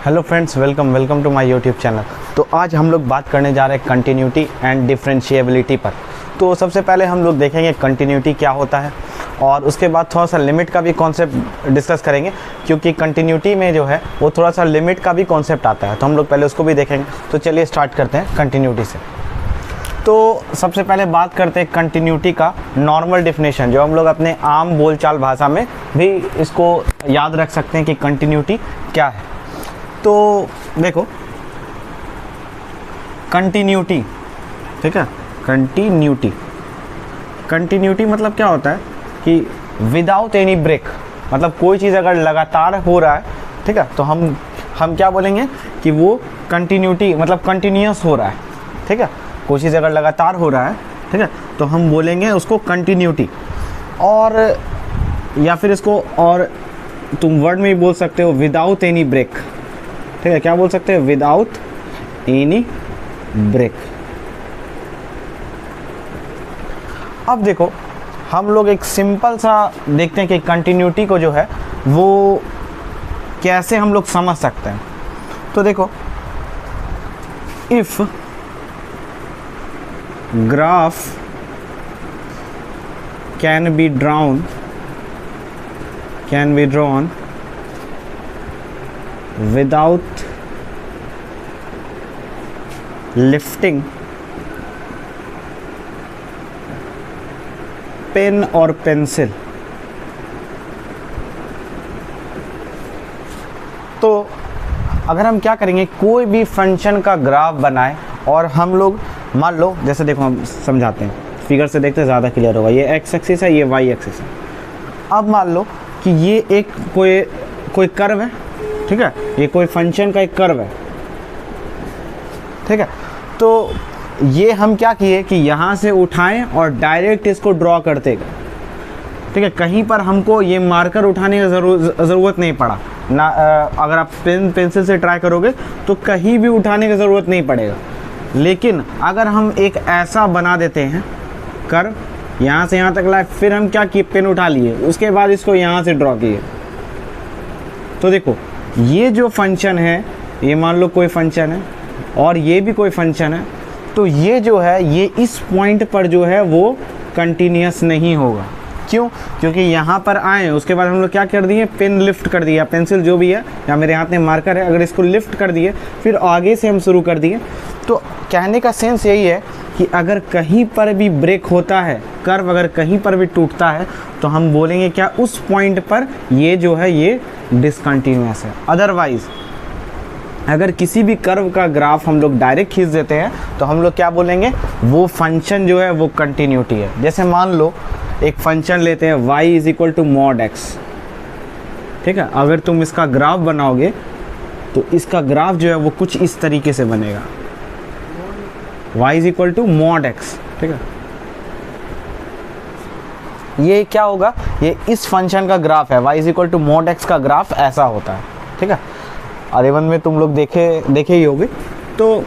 Hello friends, welcome to my YouTube channel. तो आज हम लोग बात करने जा रहे हैं कंटिन्यूटी एंड डिफरेंशिएबिलिटी पर। तो सबसे पहले हम लोग देखेंगे कंटिन्यूटी क्या होता है और उसके बाद थोड़ा सा लिमिट का भी कॉन्सेप्ट डिस्कस करेंगे, क्योंकि कंटिन्यूटी में जो है वो थोड़ा सा लिमिट का भी कॉन्सेप्ट आता है, तो हम लोग पहले उसको भी देखेंगे। तो चलिए स्टार्ट करते हैं कंटिन्यूटी से। तो सबसे पहले बात करते हैं कंटिन्यूटी का नॉर्मल डेफिनेशन, जो हम लोग अपने आम बोलचाल भाषा में भी इसको याद रख सकते हैं कि कंटिन्यूटी क्या है। तो देखो कंटिन्यूटी, ठीक है, कंटिन्यूटी मतलब क्या होता है कि विदाउट एनी ब्रेक, मतलब कोई चीज़ अगर लगातार हो रहा है, ठीक है, तो हम क्या बोलेंगे कि वो कंटिन्यूटी मतलब कंटिन्यूअस हो रहा है, ठीक है। कोई चीज़ अगर लगातार हो रहा है, ठीक है, तो हम बोलेंगे उसको कंटिन्यूटी। और या फिर इसको और तुम वर्ड में भी बोल सकते हो विदाउट एनी ब्रेक, ठीक है। क्या बोल सकते हैं? Without any break. अब देखो हम लोग एक सिंपल सा देखते हैं कि कंटिन्यूटी को जो है वो कैसे हम लोग समझ सकते हैं। तो देखो, if graph can be drawn without lifting pen और पेंसिल, तो अगर हम क्या करेंगे, कोई भी फंक्शन का ग्राफ बनाए और हम लोग मान लो, जैसे देखो हम समझाते हैं, फिगर से देखते ज़्यादा क्लियर होगा। ये एक्स एक्सिस है, ये वाई एक्सिस है। अब मान लो कि ये एक कोई कर्व है, ठीक है, ये कोई फंक्शन का एक कर्व है, ठीक है। तो ये हम क्या किए कि यहाँ से उठाएं और डायरेक्ट इसको ड्रॉ करते गए, ठीक है। कहीं पर हमको ये मार्कर उठाने की ज़रूरत नहीं पड़ा ना। अगर आप पेंसिल से ट्राई करोगे तो कहीं भी उठाने की ज़रूरत नहीं पड़ेगा। लेकिन अगर हम एक ऐसा बना देते हैं कर्व, यहाँ से यहाँ तक लाए, फिर हम क्या किए, पेन उठा लिए, उसके बाद इसको यहाँ से ड्रॉ किए, तो देखो ये जो फंक्शन है, ये मान लो कोई फंक्शन है और ये भी कोई फंक्शन है, तो ये जो है ये इस पॉइंट पर जो है वो कंटिन्यूअस नहीं होगा। क्यों? क्योंकि यहाँ पर आए, उसके बाद हम लोग क्या कर दिए, पेन लिफ्ट कर दिया, पेंसिल जो भी है या मेरे हाथ में मार्कर है, अगर इसको लिफ्ट कर दिए फिर आगे से हम शुरू कर दिए। तो कहने का सेंस यही है कि अगर कहीं पर भी ब्रेक होता है, कर्व अगर कहीं पर भी टूटता है, तो हम बोलेंगे क्या, उस पॉइंट पर ये जो है ये डिसकंटिन्यूअस है। अदरवाइज अगर किसी भी कर्व का ग्राफ हम लोग डायरेक्ट खींच देते हैं तो हम लोग क्या बोलेंगे, वो फंक्शन जो है वो कंटिन्यूटी है। जैसे मान लो एक फंक्शन लेते हैं y is equal to mod x, ठीक है। अगर तुम इसका ग्राफ बनाओगे तो इसका ग्राफ जो है वो कुछ इस तरीके से बनेगा, y is equal to mod x, ठीक है। ये क्या होगा, ये इस फंक्शन का ग्राफ है, y is equal to mod x का ग्राफ ऐसा होता है, ठीक है। R1 में तुम लोग देखे ही होगे। तो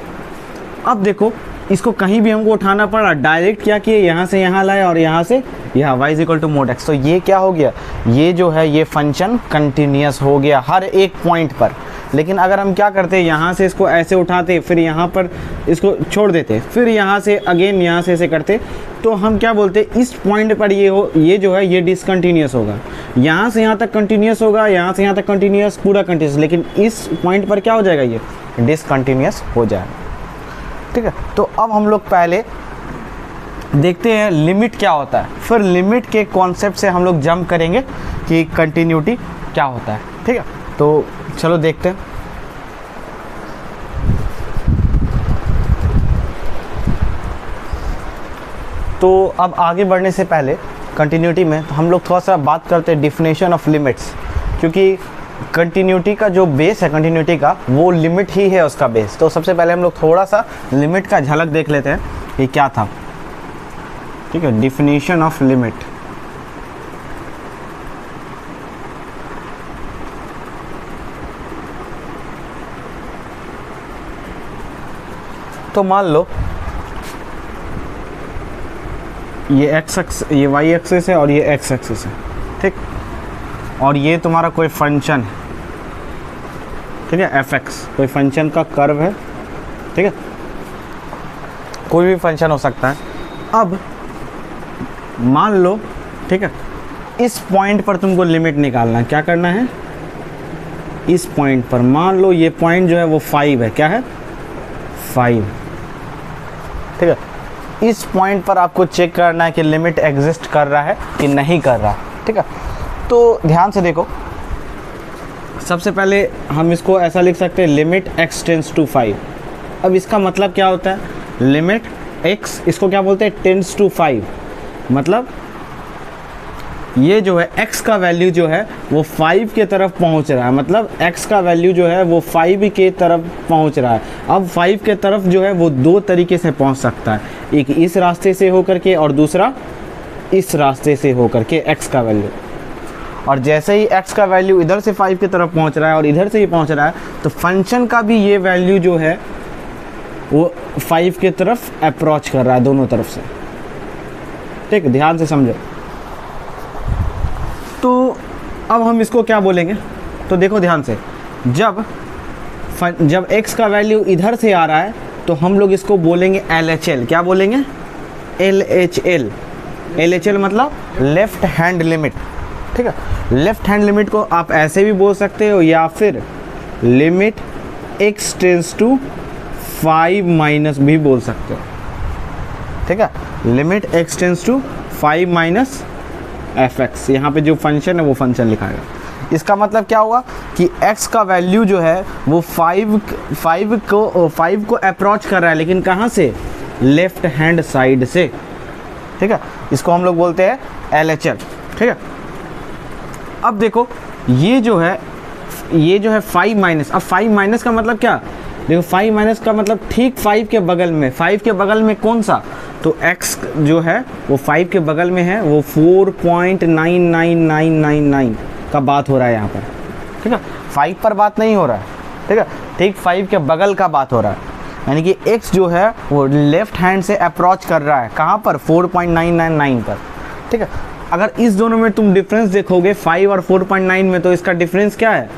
अब देखो इसको कहीं भी हमको उठाना पड़ा, डायरेक्ट क्या किए, यहाँ से यहाँ लाए और यहाँ से यहाँ, y is equal to mod x। तो ये क्या हो गया, ये जो है ये फंक्शन कंटिन्यूअस हो गया हर एक पॉइंट पर। लेकिन अगर हम क्या करते, यहाँ से इसको ऐसे उठाते, फिर यहाँ पर इसको छोड़ देते, फिर यहाँ से अगेन यहाँ से ऐसे करते, तो हम क्या बोलते, इस पॉइंट पर ये जो है ये डिसकंटिन्यूअस होगा। यहाँ से यहाँ तक कंटिन्यूअस होगा, यहाँ से यहाँ तक कंटिन्यूअस, पूरा कंटिन्यूअस, लेकिन इस पॉइंट पर क्या हो जाएगा, ये डिसकंटिन्यूअस हो जाएगा, ठीक है। तो अब हम लोग पहले देखते हैं लिमिट क्या होता है, फिर लिमिट के कॉन्सेप्ट से हम लोग जंप करेंगे कि कंटिन्यूटी क्या होता है, ठीक है। तो चलो देखते हैं। तो अब आगे बढ़ने से पहले कंटिन्यूटी में तो हम लोग थोड़ा सा बात करते हैं डिफिनेशन ऑफ लिमिट्स, क्योंकि कंटिन्यूटी का जो बेस है कंटिन्यूटी का, वो लिमिट ही है उसका बेस। तो सबसे पहले हम लोग थोड़ा सा लिमिट का झलक देख लेते हैं कि क्या था, ठीक है। डिफिनेशन ऑफ लिमिट, तो मान लो ये ये वाई एक्सिस है और ये एक्स एक्सिस है, ठीक। और ये तुम्हारा कोई फंक्शन है, ठीक है, एफ एक्स कोई फंक्शन का कर्व है, ठीक है, कोई भी फंक्शन हो सकता है। अब मान लो, ठीक है, इस पॉइंट पर तुमको लिमिट निकालना है। क्या करना है, इस पॉइंट पर मान लो ये पॉइंट जो है वो 5 है, क्या है 5, ठीक है। इस पॉइंट पर आपको चेक करना है कि लिमिट एग्जिस्ट कर रहा है कि नहीं कर रहा, ठीक है। तो ध्यान से देखो, सबसे पहले हम इसको ऐसा लिख सकते हैं, लिमिट x टेंस टू 5। अब इसका मतलब क्या होता है, लिमिट x, इसको क्या बोलते हैं, टेंस टू 5, मतलब ये जो है x का वैल्यू जो है वो 5 के तरफ पहुंच रहा है, मतलब x का वैल्यू जो है वो 5 के तरफ पहुंच रहा है। अब 5 के तरफ जो है वो दो तरीके से पहुंच सकता है, एक इस रास्ते से होकर के और दूसरा इस रास्ते से होकर के x का वैल्यू। और जैसे ही x का वैल्यू इधर से 5 की तरफ पहुंच रहा है और इधर से ही पहुंच रहा है, तो फंक्शन का भी ये वैल्यू जो है वो 5 की तरफ अप्रोच कर रहा है, दोनों तरफ से, ठीक, ध्यान से समझो। तो अब हम इसको क्या बोलेंगे, तो देखो ध्यान से, जब x का वैल्यू इधर से आ रहा है तो हम लोग इसको बोलेंगे LHL। क्या बोलेंगे, LHL। LHL मतलब लेफ्ट हैंड लिमिट, ठीक है। लेफ्ट हैंड लिमिट को आप ऐसे भी बोल सकते हो या फिर limit x tends to 5 minus भी बोल सकते हो, ठीक है। Limit x tends to 5 minus f x, यहाँ पे जो फंक्शन है वो फंक्शन लिखा है। इसका मतलब क्या हुआ कि x का वैल्यू जो है वो 5 को अप्रोच कर रहा है, लेकिन कहाँ से, लेफ्ट हैंड साइड से, ठीक है। इसको हम लोग बोलते हैं LHL, ठीक है। अब देखो ये जो है 5 माइनस, अब 5 माइनस का मतलब क्या, देखो 5 माइनस का मतलब ठीक 5 के बगल में, 5 के बगल में कौन सा, तो x जो है वो 5 के बगल में है, वो 4.99999 का बात हो रहा है यहाँ पर, ठीक है। 5 पर बात नहीं हो रहा है, ठीक है, ठीक 5 के बगल का बात हो रहा है, यानी कि x जो है वो लेफ्ट हैंड से अप्रोच कर रहा है, कहाँ पर, 4.999 पर, ठीक है। अगर इस दोनों में तुम डिफरेंस देखोगे 5 और 4.9 में, तो इसका डिफरेंस क्या है,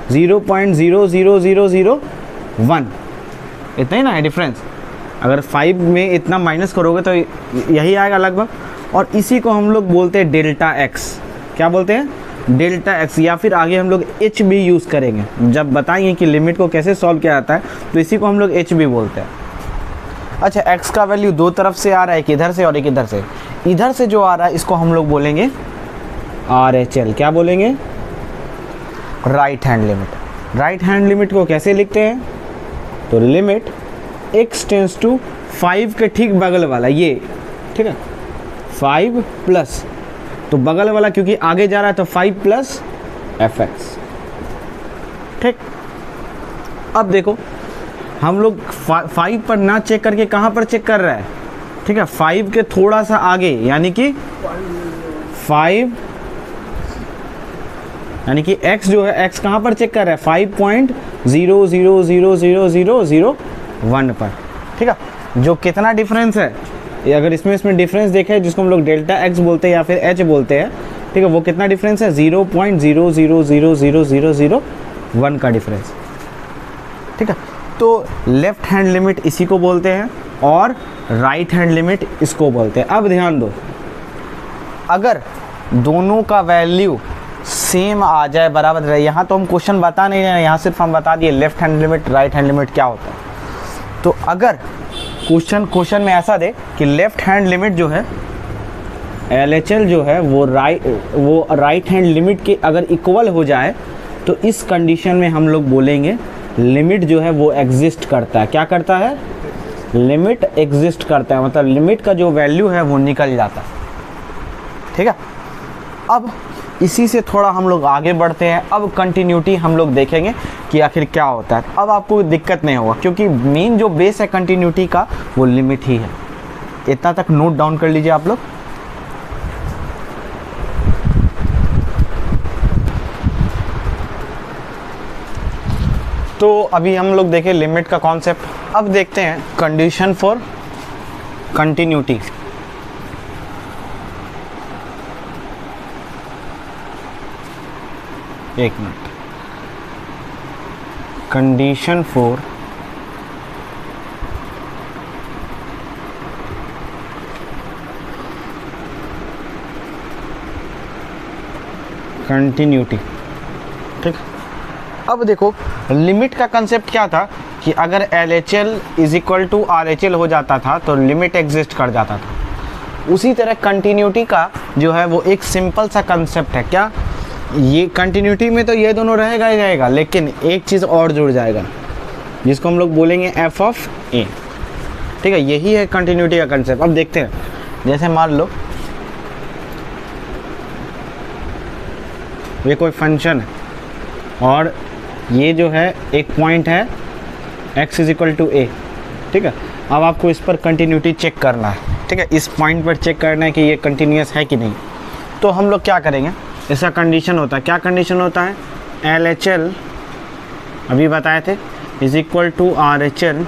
0.00001, इतना ही ना है डिफरेंस। अगर 5 में इतना माइनस करोगे तो यही आएगा लगभग, और इसी को हम लोग बोलते हैं डेल्टा एक्स। क्या बोलते हैं, डेल्टा एक्स, या फिर आगे हम लोग एच भी यूज़ करेंगे जब बताएंगे कि लिमिट को कैसे सॉल्व किया जाता है, तो इसी को हम लोग एच भी बोलते हैं। अच्छा, एक्स का वैल्यू दो तरफ से आ रहा है, एक इधर से और एक इधर से। इधर से जो आ रहा है इसको हम लोग बोलेंगे RHL। क्या बोलेंगे, right hand limit. Right hand limit को कैसे लिखते हैं, तो लिमिट x टेंस टू 5 के ठीक बगल वाला ये, ठीक है, 5 प्लस, तो बगल वाला क्योंकि आगे जा रहा है तो 5 प्लस fx, ठीक। अब देखो हम लोग 5 पर ना चेक करके कहाँ पर चेक कर रहा है, ठीक है, 5 के थोड़ा सा आगे, यानी कि 5, यानी कि x जो है, x कहाँ पर चेक कर रहा है, 5.0000001 पर, ठीक है। जो कितना डिफरेंस है, अगर इसमें डिफरेंस देखें जिसको हम लोग डेल्टा x बोलते हैं या फिर h बोलते हैं, ठीक है, वो कितना डिफरेंस है, 0.0000001 का डिफरेंस, ठीक है। तो लेफ्ट हैंड लिमिट इसी को बोलते हैं और राइट हैंड लिमिट इसको बोलते हैं। अब ध्यान दो, अगर दोनों का वैल्यू सेम आ जाए, बराबर रहे, यहाँ तो हम क्वेश्चन बता नहीं रहे हैं, यहाँ सिर्फ हम बता दिए left hand limit right hand limit क्या होता है। तो अगर क्वेश्चन में ऐसा दे कि लेफ्ट हैंड लिमिट जो है LHL जो है वो राइट हैंड लिमिट के अगर इक्वल हो जाए, तो इस कंडीशन में हम लोग बोलेंगे लिमिट जो है वो एग्जिस्ट करता है। क्या करता है, लिमिट एग्जिस्ट करता है, मतलब लिमिट का जो वैल्यू है वो निकल जाता है, ठीक है। अब इसी से थोड़ा हम लोग आगे बढ़ते हैं। अब कंटिन्यूटी हम लोग देखेंगे कि आखिर क्या होता है। अब आपको दिक्कत नहीं होगा क्योंकि मेन जो बेस है कंटिन्यूटी का वो लिमिट ही है। इतना तक नोट डाउन कर लीजिए आप लोग। तो अभी हम लोग देखें लिमिट का कॉन्सेप्ट। अब देखते हैं कंडीशन फॉर कंटिन्यूटी। एक मिनट, कंडीशन फॉर कंटिन्यूटी। ठीक, अब देखो लिमिट का कंसेप्ट क्या था कि अगर LHL is equal to RHL हो जाता था तो लिमिट एग्जिस्ट कर जाता था। उसी तरह कंटिन्यूटी का जो है वो एक सिंपल सा कंसेप्ट है। क्या, ये कंटिन्यूटी में तो ये दोनों रहेगा ही रहेगा, लेकिन एक चीज़ और जुड़ जाएगा जिसको हम लोग बोलेंगे f ऑफ a। ठीक है, यही है कंटिन्यूटी का कंसेप्ट। अब देखते हैं, जैसे मान लो ये कोई फंक्शन है और ये जो है एक पॉइंट है x is equal to a। ठीक है, अब आपको इस पर कंटिन्यूटी चेक करना है। ठीक है, इस पॉइंट पर चेक करना है कि ये कंटिन्यूस है कि नहीं। तो हम लोग क्या करेंगे, इसका कंडीशन होता है, क्या कंडीशन होता है, LHL अभी बताए थे is equal to RHL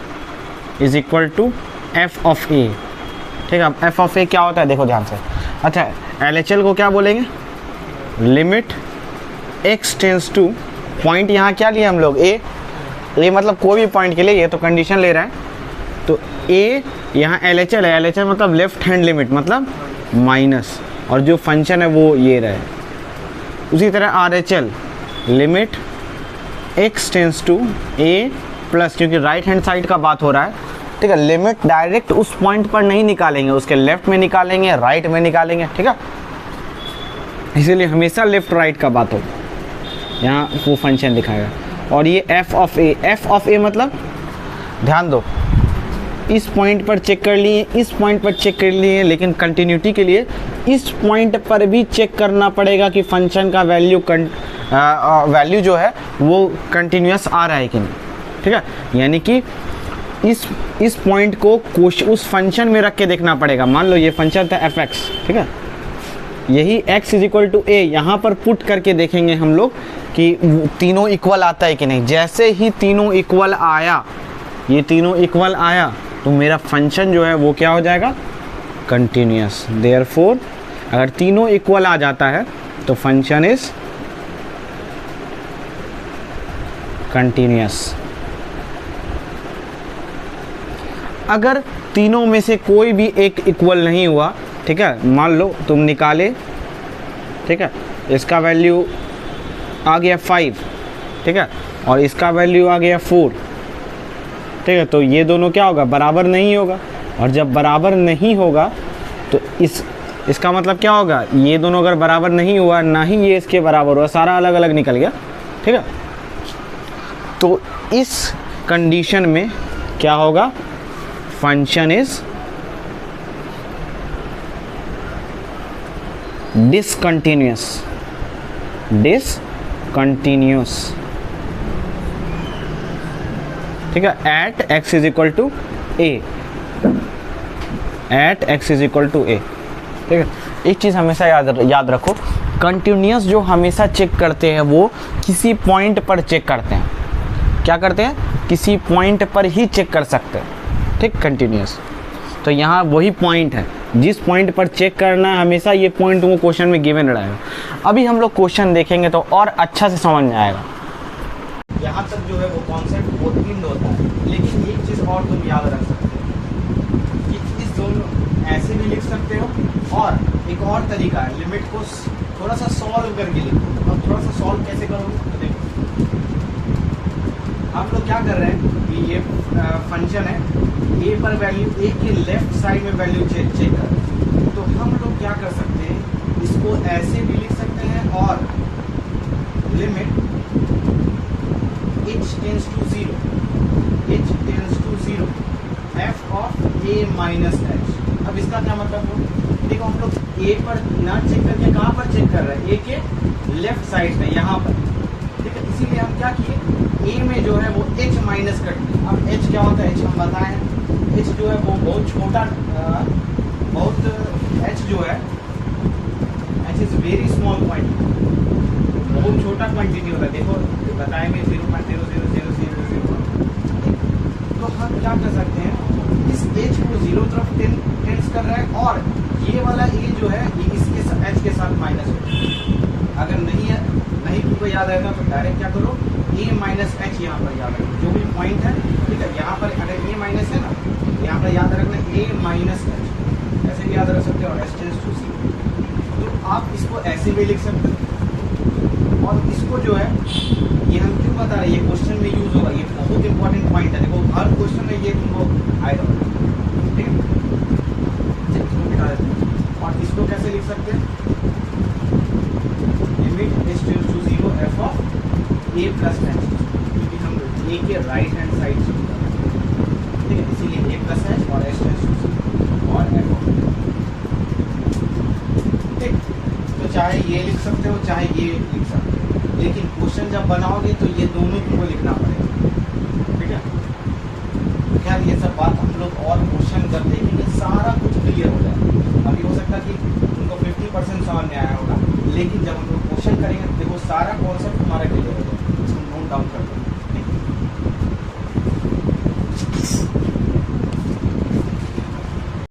is equal to f of a। ठीक है, अब f ऑफ a क्या होता है देखो ध्यान से। अच्छा, LHL को क्या बोलेंगे, limit x tends to, point यहाँ क्या लिया हम लोग, a मतलब कोई भी पॉइंट के लिए, ये तो कंडीशन ले रहा है, तो a यहाँ LHL है, LHL मतलब लेफ्ट हैंड लिमिट मतलब माइनस, और जो फंक्शन है वो ये रहे। उसी तरह RHL limit x tends to a plus, क्योंकि राइट हैंड साइड का बात हो रहा है। ठीक है, लिमिट डायरेक्ट उस पॉइंट पर नहीं निकालेंगे, उसके लेफ्ट में निकालेंगे, राइट में निकालेंगे। ठीक है, इसीलिए हमेशा लेफ्ट राइट का बात हो, यहाँ वो फंक्शन दिखाएगा। और ये f ऑफ a मतलब ध्यान दो, इस पॉइंट पर चेक कर लिए, इस पॉइंट पर चेक कर लिए, लेकिन कंटिन्यूटी के लिए इस पॉइंट पर भी चेक करना पड़ेगा कि फंक्शन का वैल्यू जो है वो कंटिन्यूस आ रहा है कि नहीं। ठीक है, यानी कि इस पॉइंट को उस फंक्शन में रख के देखना पड़ेगा। मान लो ये फंक्शन था fx, ठीक है, यही x is equal to a यहाँ पर पुट करके देखेंगे हम लोग कि तीनों इक्वल आता है कि नहीं। जैसे ही तीनों इक्वल आया, ये तीनों इक्वल आया, तो मेरा फंक्शन जो है वो क्या हो जाएगा, कंटिन्यूस। देयरफॉर अगर तीनों इक्वल आ जाता है तो फंक्शन इज कंटिन्यूस। अगर तीनों में से कोई भी एक इक्वल नहीं हुआ, ठीक है, मान लो तुम निकाले, ठीक है, इसका वैल्यू आ गया 5, ठीक है, और इसका वैल्यू आ गया 4, ठीक है, तो ये दोनों क्या होगा, बराबर नहीं होगा। और जब बराबर नहीं होगा तो इसका मतलब क्या होगा, ये दोनों अगर बराबर नहीं हुआ, ना ही ये इसके बराबर हुआ, सारा अलग अलग निकल गया। ठीक है, तो इस कंडीशन में क्या होगा, फंक्शन इज डिसकंटिन्यूअस। ठीक है, at x is equal to a, at x is equal to a। ठीक है, एक चीज़ हमेशा याद रखो, कंटिन्यूअस जो हमेशा चेक करते हैं वो किसी पॉइंट पर चेक करते हैं। क्या करते हैं, किसी पॉइंट पर ही चेक कर सकते हैं। ठीक, कंटिन्यूअस, तो यहाँ वही पॉइंट है, जिस पॉइंट पर चेक करना है हमेशा ये पॉइंट वो क्वेश्चन में गिवन रहेगा। अभी हम लोग क्वेश्चन देखेंगे तो और अच्छा से समझ में आएगा। यहाँ तक जो है वो कॉन्सेप्ट बहुत भिन्न होता है, लेकिन एक चीज़ और तुम याद रख सकते हो कि इस दोनों ऐसे भी लिख सकते हो, और एक और तरीका है, लिमिट को थोड़ा सा सॉल्व करके लिखो। अब थोड़ा सा सॉल्व कैसे करोगे, तो देखो हम लोग क्या कर रहे हैं कि ये फंक्शन है, a पर वैल्यू, a के लेफ्ट साइड में वैल्यू चेक कर, तो हम लोग क्या कर सकते हैं, इसको ऐसे भी लिख सकते हैं, और limit h tends to 0 f of a minus h। अब इसका क्या मतलब हो, देखो हम लोग a पर ना चेक करके कहाँ पर चेक कर रहे हैं, a के लेफ्ट साइड में, यहाँ पर। ठीक है, इसीलिए हम क्या किए, a में जो है वो h माइनस कर दिए। अब h क्या होता है, h हम बताएं, h जो है वो बहुत छोटा, h जो है, h is very small point, बहुत छोटा क्वांटिटी होता है। देखो बताएंगे 0.00000। तो हम क्या कर सकते हैं, इस h को 0 तरफ टेंस कर रहा है, और ये वाला a जो है ये इसके h के साथ माइनस हो। अगर नहीं तुमको याद आएगा तो डायरेक्ट क्या करो, ए माइनस एच यहाँ पर याद रखना, जो भी पॉइंट है, ठीक है, यहाँ पर अगर ए माइनस है ना, यहाँ पर याद रखना ए माइनस एच, ऐसे भी याद रख सकते हो, और एच टेंड्स टू सी। तो आप इसको ऐसे भी लिख सकते हो, और इसको जो है ये हम क्यों बता रहे हैं, ये क्वेश्चन में यूज होगा, ये बहुत इंपॉर्टेंट पॉइंट है, देखो हर क्वेश्चन में ये तुमको आएगा, ठीक है। चलिए इसको मिटा देते हैं, और इसको कैसे लिख सकते हैं, limit h tends to 0 f of a plus h, क्योंकि हम ए के राइट हैंड साइड से, ठीक है, इसीलिए ए प्लस एच और एच टेंड्स टू 0 और एफ ऑफ, ठीक। तो चाहे ये लिख सकते हो चाहे ये लिख सकते हो, लेकिन क्वेश्चन जब बनाओगे तो ये दोनों तुमको लिखना पड़ेगा, ठीक है। खैर ये सब बात हम लोग और क्वेश्चन जब देखेंगे सारा कुछ क्लियर हो जाएगा। अभी हो सकता है कि उनको 50% समझ में आया होगा, लेकिन जब हम लोग क्वेश्चन करेंगे देखो सारा कॉन्सेप्ट हमारा क्लियर हो जाएगा, इसको नोट डाउन कर लो।